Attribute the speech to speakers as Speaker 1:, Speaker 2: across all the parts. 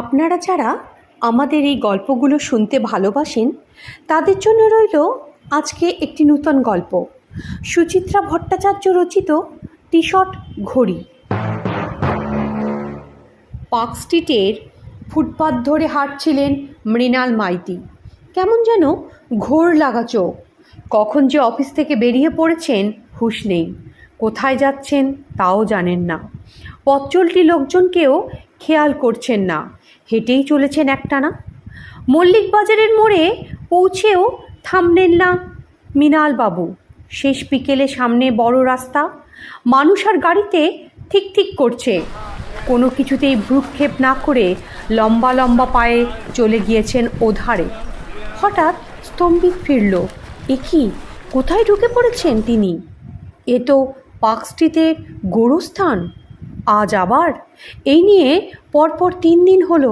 Speaker 1: আপনারা যারা আমাদের এই গল্পগুলো শুনতে ভালোবাসেন তাদের জন্য রইল আজকে একটি নূতন গল্প, সুচিত্রা ভট্টাচার্য রচিত টি শার্ট ঘড়ি। পার্ক স্ট্রিটের ফুটপাথ ধরে হাঁটছিলেন মৃণাল মাইতি। কেমন যেন ঘোর লাগা চোখ। কখন যে অফিস থেকে বেরিয়ে পড়েছেন হুঁশ নেই, কোথায় যাচ্ছেন তাও জানেন না। পথ চলতি লোকজনকেও খেয়াল করছেন না, হেঁটেই চলেছেন একটানা। মল্লিক বাজারের মোড়ে পৌঁছেও থামলেন না মৃণালবাবু। শেষ বিকেলে সামনে বড় রাস্তা, মানুষ আর গাড়িতে ঠিক ঠিক করছে। কোনো কিছুতেই ভ্রুক্ষেপ না করে লম্বা লম্বা পায়ে চলে গিয়েছেন ওধারে। হঠাৎ স্তম্ভিত ফিরল। এ কি, কোথায় ঢুকে পড়েছেন তিনি? এ তো পার্ক স্ট্রিটের গোরস্থান। আজ আবার এই নিয়ে পরপর 3 দিন হলো।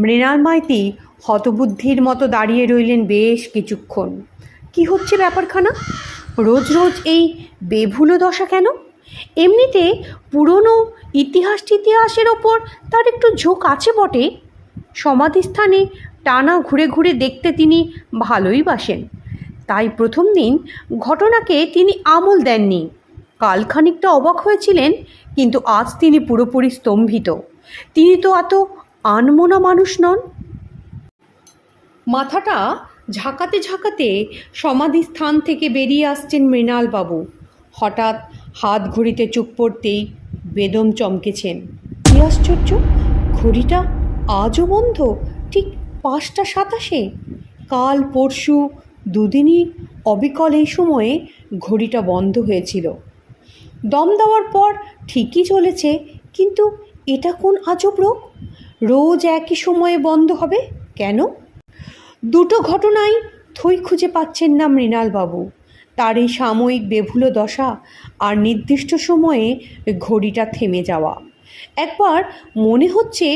Speaker 1: মৃণাল মাইতি হতবুদ্ধির মতো দাঁড়িয়ে রইলেন বেশ কিছুক্ষণ। কি হচ্ছে ব্যাপারখানা? রোজ রোজ এই বেভুলো দশা কেন? এমনিতে পুরনো ইতিহাসের ওপর তার একটু ঝোঁক আছে বটে। সমাধিস্থানে টানা ঘুরে ঘুরে দেখতে তিনি ভালোই বাসেন। তাই প্রথম দিন ঘটনাকে তিনি আমল দেননি। কাল খানিকটা অবাক হয়েছিলেন, কিন্তু আজ তিনি পুরোপুরি স্তম্ভিত। তিনি তো এত আনমনা মানুষ নন। মাথাটা ঝাঁকাতে ঝাঁকাতে সমাধিস্থান থেকে বেরিয়ে আসছেন মৃণালবাবু। হঠাৎ হাত ঘড়িতে চুপ পড়তেই বেদম চমকেছেন। কী আশ্চর্য, ঘড়িটা আজও বন্ধ, ঠিক 5টা 27। কাল পরশু দুদিনই অবিকল এই সময়ে ঘড়িটা বন্ধ হয়েছিল। দম দেওয়ার পর ঠিকই চলেছে, কিন্তু এটা কোন আজব রোগ? রোজ একই সময়ে বন্ধ হবে কেন? দুটো ঘটনাই থই খুঁজে পাচ্ছেন না মৃণালবাবু। তার এই সাময়িক বেভুলো দশা আর নির্দিষ্ট সময়ে ঘড়িটা থেমে যাওয়া। একবার মনে হচ্ছে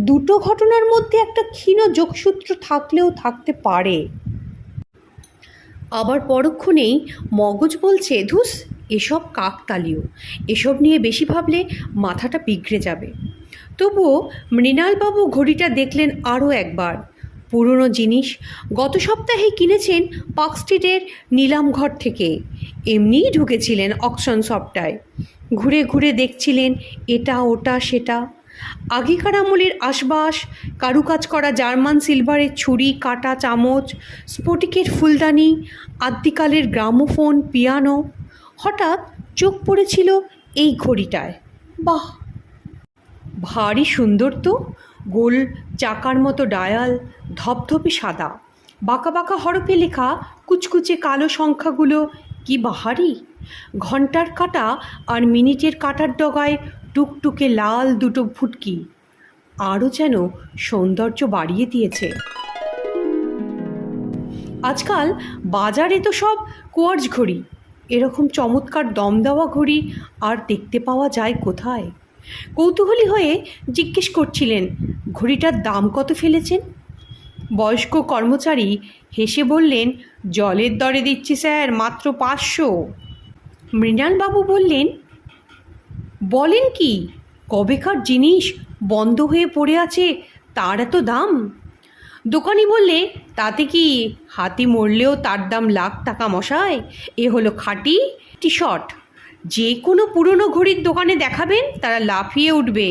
Speaker 1: দুটো ঘটনার মধ্যে একটা ক্ষীণ যোগসূত্র থাকলেও থাকতে পারে। আবার পরক্ষণেই মগজ বলছে, ধুস, এসব কাকতালীয়, এসব নিয়ে বেশি ভাবলে মাথাটা বিগড়ে যাবে। তবুও মৃণালবাবু ঘড়িটা দেখলেন আরও একবার। পুরনো জিনিস, গত সপ্তাহেই কিনেছেন পার্ক স্ট্রিটের নিলামঘর থেকে। এমনিই ঢুকেছিলেন অকশন শপটায়। ঘুরে ঘুরে দেখছিলেন এটা ওটা সেটা। আগেকার আমলের আশবাস, কারুকাজ করা জার্মান সিলভারের ছুরি কাঁটা চামচ, স্ফটিকের ফুলদানি, আদ্যিকালের গ্রামোফোন, পিয়ানো। হঠাৎ চোখ পড়েছিল এই ঘড়িটায়। বাহ, ভারী সুন্দর তো। গোল চাকার মতো ডায়াল, ধপধপে সাদা, বাঁকা বাঁকা হরফে লেখা কুচকুচে কালো সংখ্যাগুলো কি বাহারি। ঘন্টার কাঁটা আর মিনিটের কাঁটার ডগায় টুকটুকে লাল দুটো ফুটকি আরও যেন সৌন্দর্য বাড়িয়ে দিয়েছে। আজকাল বাজারে তো সব কোয়ার্টজ ঘড়ি, এরকম চমৎকার দম দেওয়া ঘড়ি আর দেখতে পাওয়া যায় কোথায়? কৌতূহলী হয়ে জিজ্ঞেস করছিলেন, ঘড়িটার দাম কত ফেলেছেন? বয়স্ক কর্মচারী হেসে বললেন, জলের দরে দিচ্ছি স্যার, মাত্র 500। মৃণালবাবু বললেন, বলেন কি, কবেকার জিনিস বন্ধ হয়ে পড়ে আছে, তার এত দাম? দোকানি বললে, তাতে কি, হাতি মরলেও তার দাম লাখ টাকা মশাই। এ হলো খাঁটি টি শার্ট। যে কোনো পুরনো ঘড়ির দোকানে দেখাবেন, তারা লাফিয়ে উঠবে।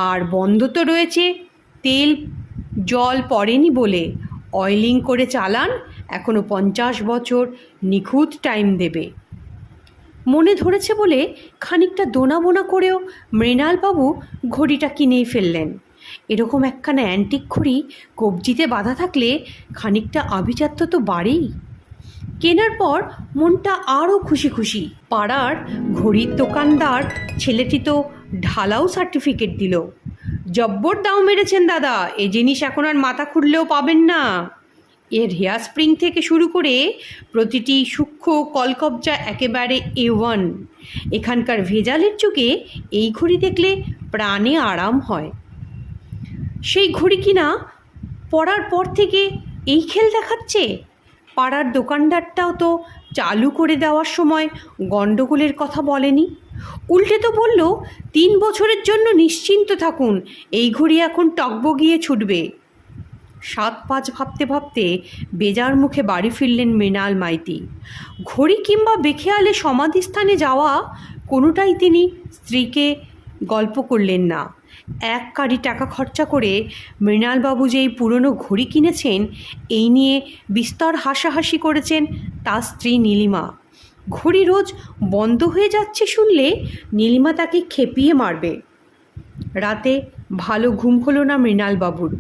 Speaker 1: আর বন্ধ তো রয়েছে তেল জল পড়েনি বলে। অয়েলিং করে চালান, এখনও 50 বছর নিখুঁত টাইম দেবে। মনে ধরেছে বলে খানিকটা দোনাবোনা করেও মৃণালবাবু ঘড়িটা কিনেই ফেললেন। এরকম একখানা অ্যান্টিক ঘড়ি কবজিতে বাঁধা থাকলে খানিকটা আভিজাত্য তো বাড়েই। কেনার পর মনটা আরও খুশি খুশি। পাড়ার ঘড়ির দোকানদার ছেলেটি তো ঢালাও সার্টিফিকেট দিল, জব্বর দাম মেরেছেন দাদা, এ জিনিস এখন আর মাথা খুললেও পাবেন না। এর হেয়ার স্প্রিং থেকে শুরু করে প্রতিটি সূক্ষ্ম কলকবজা একেবারে A1। এখানকার ভেজালের যুগে এই ঘড়ি দেখলে প্রাণে আরাম হয়। সেই ঘড়ি কিনা পড়ার পর থেকে এই খেল দেখাচ্ছে। পাড়ার দোকানদারটাও তো চালু করে দেওয়ার সময় গণ্ডগোলের কথা বলেনি। উল্টে তো বলল, 3 বছরের জন্য নিশ্চিন্ত থাকুন, এই ঘড়ি এখন টকবগিয়ে ছুটবে। 7-5 ভাবতে ভাবতে বেজার মুখে বাড়ি ফিরলেন মৃণাল মাইতি। ঘড়ি কিংবা বেখেয়ালে সমাধিস্থানে যাওয়া কোনোটাই তিনি স্ত্রীকে গল্প করলেন না। 1 কাড়ি টাকা খরচা করে মৃণালবাবু যে এই পুরনো ঘড়ি কিনেছেন, এই নিয়ে বিস্তর হাসাহাসি করেছেন তার স্ত্রী নীলিমা। ঘড়ি রোজ বন্ধ হয়ে যাচ্ছে শুনলে নীলিমা তাকে খেপিয়ে মারবে। রাতে ভালো ঘুম হলো না মৃণালবাবুর।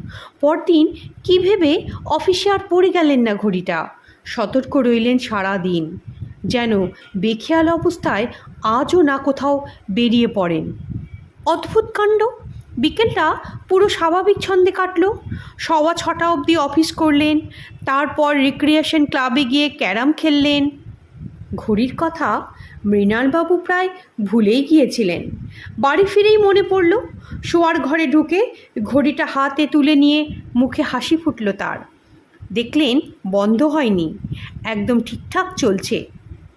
Speaker 1: পরদিন কী ভেবে অফিসে আর পড়ে গেলেন না ঘড়িটা। সতর্ক রইলেন সারা দিন, যেন বেখেয়াল অবস্থায় আজও না কোথাও বেরিয়ে পড়েন। অদ্ভুত কাণ্ড, বিকেলটা পুরো স্বাভাবিক ছন্দে কাটল। 6:15 অবধি অফিস করলেন, তারপর রিক্রিয়েশন ক্লাবে গিয়ে ক্যারাম খেললেন। ঘড়ির কথা মৃণালবাবু প্রায় ভুলেই গিয়েছিলেন। বাড়ি ফিরেই মনে পড়ল। শোয়ার ঘরে ঢুকে ঘড়িটা হাতে তুলে নিয়ে মুখে হাসি ফুটল তার। দেখলেন বন্ধ হয়নি, একদম ঠিকঠাক চলছে।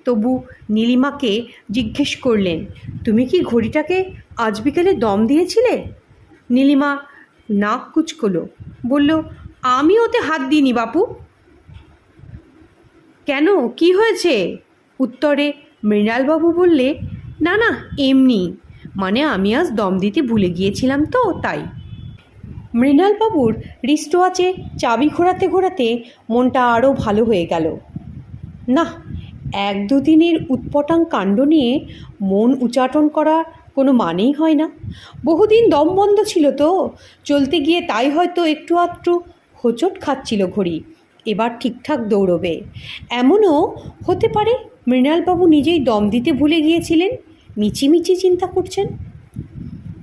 Speaker 1: তবু নীলিমাকে জিজ্ঞেস করলেন, তুমি কি ঘড়িটাকে আজ বিকেলে দম দিয়েছিলে? নীলিমা নাক কুচকলো, বলল, আমি ওতে হাত দিইনি বাপু। কেন, কি হয়েছে? উত্তরে মৃণালবাবু বললে, না না, এমনি, মানে আমি আজ দম দিতে ভুলে গিয়েছিলাম তো তাই। মৃণালবাবুর রিস্টওয়াচে চাবি ঘোরাতে ঘোরাতে মনটা আরও ভালো হয়ে গেল। না, 1-2 দিনের উৎপটাং কাণ্ড নিয়ে মন উচাটন করা কোনো মানেই হয় না। বহুদিন দম বন্ধ ছিল তো, চলতে গিয়ে তাই হয়তো একটু আধটু হোঁচট খাচ্ছিল ঘড়ি। এবার ঠিকঠাক দৌড়বে। এমনও হতে পারে মৃণালবাবু নিজেই দম দিতে ভুলে গিয়েছিলেন, মিচিমিচি চিন্তা করছেন।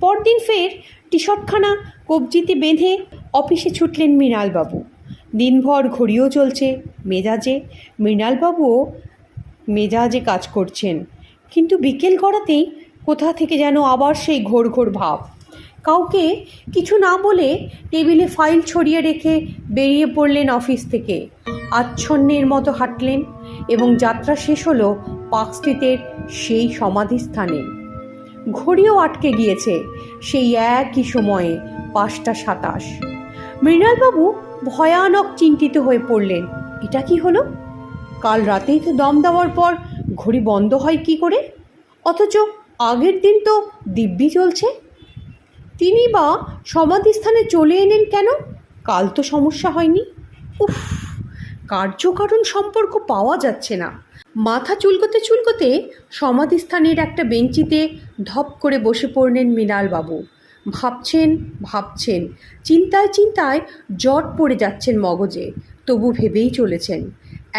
Speaker 1: পরদিন ফের টি-শার্টখানা কবজিতে বেঁধে অফিসে ছুটলেন মৃণালবাবু। দিনভর ঘড়িও চলছে মেজাজে, মৃণালবাবুও মেজাজে কাজ করছেন। কিন্তু বিকেল গড়াতেই কোথা থেকে যেন আবার সেই ঘোর ঘোর ভাব। কাউকে কিছু না বলে টেবিলে ফাইল ছড়িয়ে রেখে বেরিয়ে পড়লেন অফিস থেকে। আচ্ছন্নের মতো হাঁটলেন এবং যাত্রা শেষ হলো পার্ক স্ট্রিটের সেই সমাধিস্থানে। ঘড়িও আটকে গিয়েছে সেই একই সময়ে 5:27। মৃণালবাবু ভয়ানক চিন্তিত হয়ে পড়লেন, এটা কি হলো? কাল রাতেই তো দম দেওয়ার পর ঘড়ি বন্ধ হয় কি করে, অথচ আগের দিন তো দিব্যি চলছে। তিনি বা সমাধিস্থানে চলে এলেন কেন? কাল তো সমস্যা হয়নি। উফ, কার্যকারণ সম্পর্ক পাওয়া যাচ্ছে না। মাথা চুলকোতে চুলকোতে সমাধিস্থানের একটা বেঞ্চিতে ধপ করে বসে পড়লেন মৃণালবাবু। ভাবছেন ভাবছেন, চিন্তায় চিন্তায় জট পড়ে যাচ্ছেন মগজে, তবু ভেবেই চলেছেন।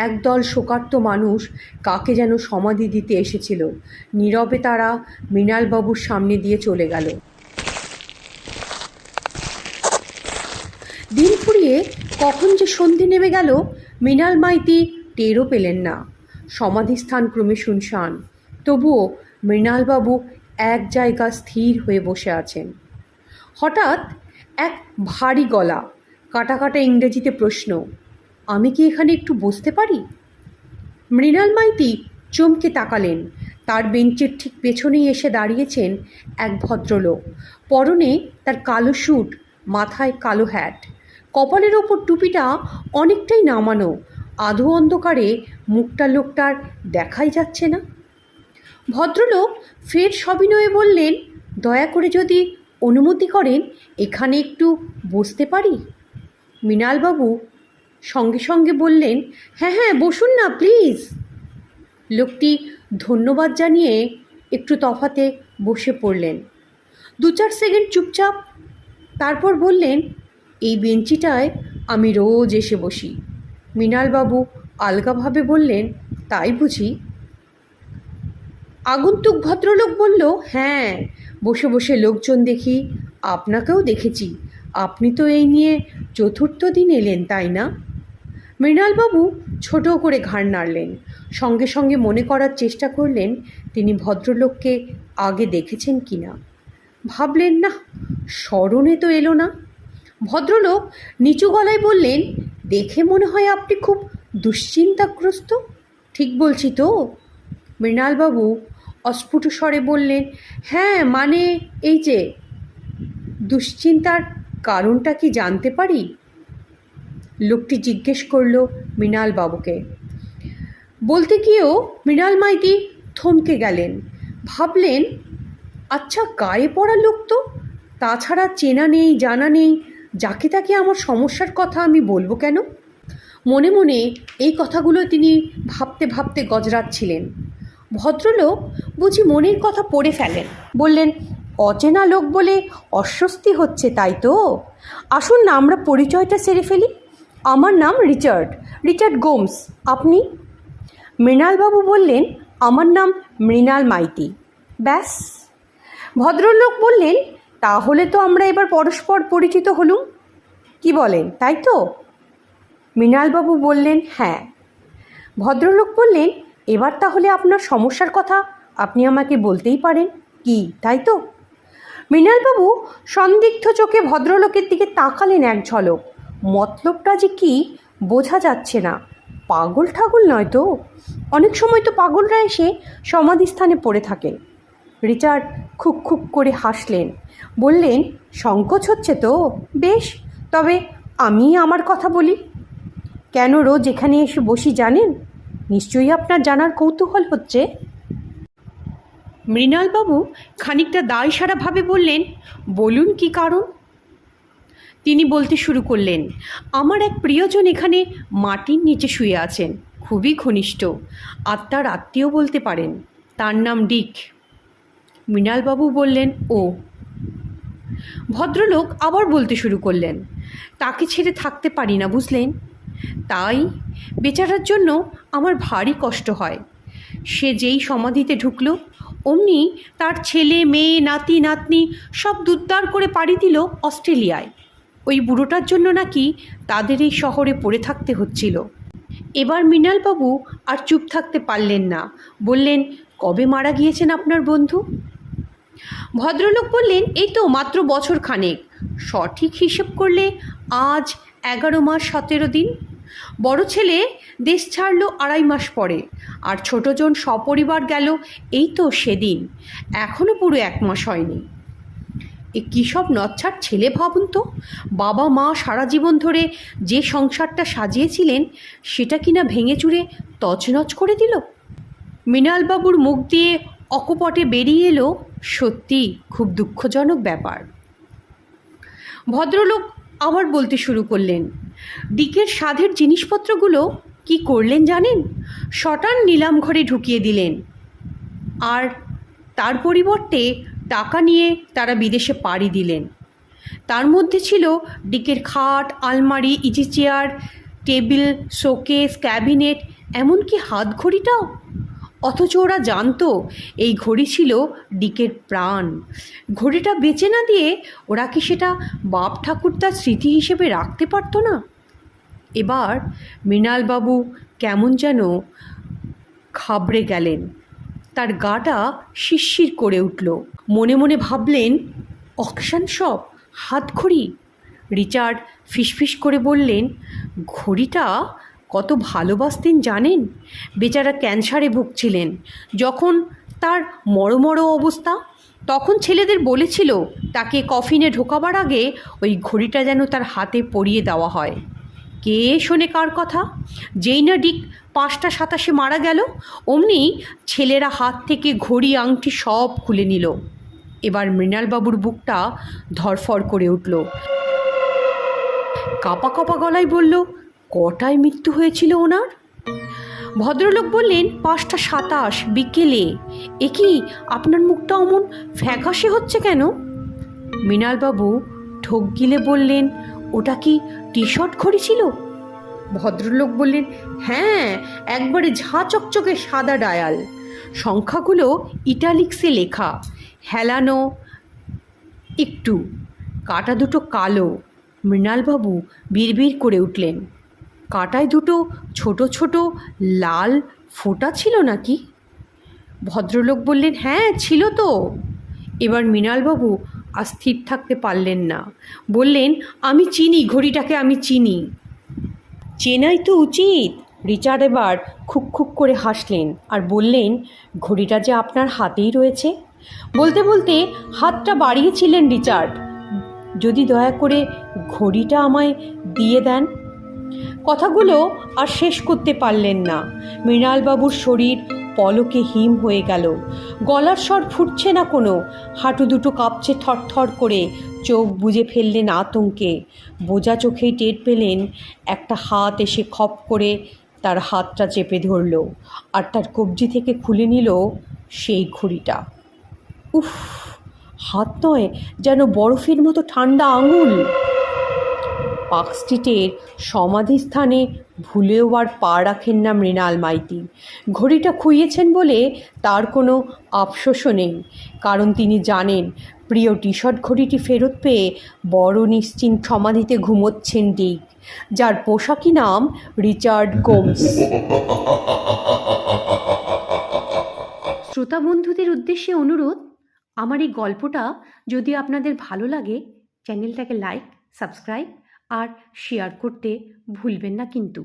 Speaker 1: একদল শোকার্ত মানুষ কাকে যেন সমাধি দিতে এসেছিল। নীরবে তারা মৃণালবাবুর সামনে দিয়ে চলে গেল। দিন ফুরিয়ে কখন যে সন্ধে নেমে গেল মৃণাল মাইতি টেরও পেলেন না। সমাধিস্থান ক্রমে শুনশান, তবুও মৃণালবাবু এক জায়গা স্থির হয়ে বসে আছেন। হঠাৎ এক ভারী গলা, কাটা কাটা ইংরেজিতে প্রশ্ন, আমি কি এখানে একটু বসতে পারি? মৃণাল মাইতি চমকে তাকালেন। তার বেঞ্চের ঠিক পেছনেই এসে দাঁড়িয়েছেন এক ভদ্রলোক। পরনে তার কালো স্যুট, মাথায় কালো হ্যাট, কপালের ওপর টুপিটা অনেকটাই নামানো। আধো অন্ধকারে মুখটা লোকটার দেখাই যাচ্ছে না। ভদ্রলোক ফের সবিনয়ে বললেন, দয়া করে যদি অনুমতি করেন এখানে একটু বসতে পারি? মৃণালবাবু সঙ্গে সঙ্গে বললেন, হ্যাঁ হ্যাঁ, বসুন না প্লিজ। লোকটি ধন্যবাদ জানিয়ে একটু তফাতে বসে পড়লেন। 2-4 সেকেন্ড চুপচাপ, তারপর বললেন, এই বেঞ্চিটায় আমি রোজ এসে বসি। মৃণালবাবু আলগাভাবে বললেন, তাই বুঝি? আগন্তুক ভদ্রলোক বলল, হ্যাঁ, বসে বসে লোকজন দেখি, আপনাকেও দেখেছি। আপনি তো এই নিয়ে 4র্থ দিন এলেন, তাই না? মৃণালবাবু ছোট করে ঘাড় নাড়লেন। সঙ্গে সঙ্গে মনে করার চেষ্টা করলেন তিনি ভদ্রলোককে আগে দেখেছেন কি না। ভাবলেন, না, স্মরণে তো এলো না। ভদ্রলোক নিচু গলায় বললেন, দেখে মনে হয় আপনি খুব দুশ্চিন্তাগ্রস্ত। ঠিক বলছি তো? মৃণালবাবু অস্ফুট স্বরে বললেন, হ্যাঁ মানে এই যে। দুশ্চিন্তার কারণটা কি জানতে পারি? লোকটি জিজ্ঞেস করল মৃণালবাবুকে। বলতে গিয়েও মৃণাল মাইতি থমকে গেলেন। ভাবলেন, আচ্ছা গায়ে পড়া লোক তো, তাছাড়া চেনা নেই জানা নেই, যাকে তাকে আমার সমস্যার কথা আমি বলবো কেন? মনে মনে এই কথাগুলো তিনি ভাবতে ভাবতে গজরাচ্ছিলেন। ভদ্রলোক বুঝি মনের কথা পড়ে ফেলেন। বললেন, অচেনা লোক বলে অস্বস্তি হচ্ছে তাই তো? আসুন না আমরা পরিচয়টা সেরে ফেলি। আমার নাম রিচার্ড গোমস। আপনি? মৃণালবাবু বললেন, আমার নাম মৃণাল মাইতি। ব্যাস। ভদ্রলোক বললেন, তাহলে তো আমরা এবার পরস্পর পরিচিত হলুম, কি বলেন, তাই তো? মৃণালবাবু বললেন, হ্যাঁ। ভদ্রলোক বললেন, এবার তাহলে আপনার সমস্যার কথা আপনি আমাকে বলতেই পারেন, কি তাই তো? মৃণালবাবু সন্দিগ্ধ চোখে ভদ্রলোকের দিকে তাকালেন এক ঝলক। মতলবটা যে কি বোঝা যাচ্ছে না। পাগল ঠাগল নয় তো? অনেক সময় তো পাগলরা এসে সমাধিস্থানে পড়ে থাকে। রিচার্ড খুক খুক করে হাসলেন। বললেন, সংকোচ হচ্ছে তো? বেশ, তবে আমি আমার কথা বলি। কেন রোজ এখানে এসে বসি জানেন? নিশ্চয়ই আপনার জানার কৌতূহল হচ্ছে। মৃণালবাবু খানিকটা দায়সারাভাবে বললেন, বলুন কি কারণ? তিনি বলতে শুরু করলেন, আমার এক প্রিয়জন এখানে মাটির নিচে শুয়ে আছেন, খুবই ঘনিষ্ঠ, আত্মার আত্মীয় বলতে পারেন। তার নাম ডিক। মৃণালবাবু বললেন, ও। ভদ্রলোক আবার বলতে শুরু করলেন, তাকে ছেড়ে থাকতে পারি না বুঝলেন, তাই বেচারার জন্য আমার ভারী কষ্ট হয়। সে যেই সমাধিতে ঢুকলো অমনি তার ছেলে মেয়ে নাতি নাতনি সব দুদ্দার করে পাড়ি দিল অস্ট্রেলিয়ায়। ওই বুড়োটার জন্য নাকি তাদের এই শহরে পড়ে থাকতে হচ্ছিল। এবার মৃণালবাবু আর চুপ থাকতে পারলেন না। বললেন, কবে মারা গিয়েছেন আপনার বন্ধু? ভদ্রলোক বললেন, এই তো মাত্র বছর খানেক, সঠিক হিসেব করলে আজ 11 মাস 17 দিন। বড় ছেলে দেশ ছাড়ল 2.5 মাস পরে, আর ছোটজন সপরিবার গেল এই তো সেদিন, এখনও পুরো 1 মাস হয়নি। এ কী সব নচ্ছার ছেলে ভাবুন তো। বাবা মা সারা জীবন ধরে যে সংসারটা সাজিয়েছিলেন সেটা কিনা ভেঙে চুরে তছনছ করে দিল। মৃণালবাবুর মুখ দিয়ে অকপটে বেরিয়ে এলো, সত্যি খুব দুঃখজনক ব্যাপার। ভদ্রলোক আবার বলতে শুরু করলেন, ডিকের সাধের জিনিসপত্রগুলো কি করলেন জানেন? শটান নিলাম ঘরে ঢুকিয়ে দিলেন, আর তার পরিবর্তে টাকা নিয়ে তারা বিদেশে পাড়ি দিলেন। তার মধ্যে ছিল ডিকের খাট, আলমারি, easy chair, table, showcase, cabinet, এমনকি হাত ঘড়িটাও। অথচ ওরা জানতো এই ঘড়ি ছিল ডিকের প্রাণ। ঘড়িটা বেচে না দিয়ে ওরা কি সেটা বাপ ঠাকুরদার স্মৃতি হিসেবে রাখতে পারতো না? এবার মৃণালবাবু কেমন যেন ঘাবড়ে গেলেন। তার গাটা শিরশির করে উঠল। মনে মনে ভাবলেন, অকশান সব হাতঘড়ি। রিচার্ড ফিসফিস করে বললেন, ঘড়িটা কত ভালোবাসতেন জানেন? বেচারা ক্যান্সারে ভুগছিলেন যখন তার মরমর অবস্থা, তখন ছেলেদের বলেছিল তাকে কফিনে ঢোকাবার আগে ওই ঘড়িটা যেন তার হাতে পরিয়ে দেওয়া হয়। কে শোনে কার কথা? যেই না ডিক 5টা 27 মারা গেল অমনি ছেলেরা হাত থেকে ঘড়ি আংটি সব খুলে নিল। এবার মৃণালবাবুর বুকটা ধরফর করে উঠল। কাঁপা কাঁপা গলায় বলল, কটায় মৃত্যু হয়েছিল ওনার? ভদ্রলোক বললেন, 5টা 27 বিকেলে। এ কি, আপনার মুখটা অমন ফ্যাকাশে হচ্ছে কেন? মৃণালবাবু ঢোক গিলে বললেন, ওটা কি টি-শার্ট ঘড়ি ছিল? ভদ্রলোক বললেন, হ্যাঁ, একবারে ঝাঁ চকচকে সাদা ডায়াল, সংখ্যাগুলো ইটালিক্সে লেখা, হেলানো একটু, কাটা দুটো কালো। মৃণালবাবু বিড়বিড় করে উঠলেন, কাটায় দুটো ছোট ছোট লাল ফোঁটা ছিল নাকি? ভদ্রলোক বললেন, হ্যাঁ ছিল তো। এবার মৃণালবাবু আর স্থির থাকতে পারলেন না। বললেন, আমি চিনি ঘড়িটাকে, আমি চিনি। চেনাই তো উচিত, রিচার্ড এবার খুক খুক করে হাসলেন আর বললেন, ঘড়িটা যে আপনার হাতেই রয়েছে। বলতে বলতে হাতটা বাড়িয়েছিলেন রিচার্ড। যদি দয়া করে ঘড়িটা আমায় দিয়ে দেন। কথাগুলো আর শেষ করতে পারলেন না। মৃণালবাবুর শরীর পলকে হিম হয়ে গেল। গলার স্বর ফুটছে না কোনো, হাঁটু দুটো কাঁপছে থরথর করে, চোখ বুজে ফেললেন আতঙ্কে। বোঝা চোখেই টের পেলেন একটা হাত এসে খপ করে তার হাতটা চেপে ধরল আর তার কবজি থেকে খুলে নিল সেই ঘড়িটা। উফ, হাত নয়, যেন বরফের মতো ঠান্ডা আঙুল। পার্ক স্ট্রিটের সমাধিস্থানে ভুলেও আর পা রাখেন না মৃণাল মাইতি। ঘড়িটা খুইয়েছেন বলে তার কোনো আফসোসও নেই, কারণ তিনি জানেন প্রিয় টি-শার্ট ঘড়িটি ফেরত পেয়ে বড় নিশ্চিন্ত সমাধিতে ঘুমোচ্ছেন ডিক, যার পোশাকি নাম রিচার্ড গোমস। শ্রোতা বন্ধুদের উদ্দেশ্যে অনুরোধ, আমার এই গল্পটা যদি আপনাদের ভালো লাগে, চ্যানেলটাকে লাইক, সাবস্ক্রাইব আর শেয়ার করতে ভুলবেন না কিন্তু।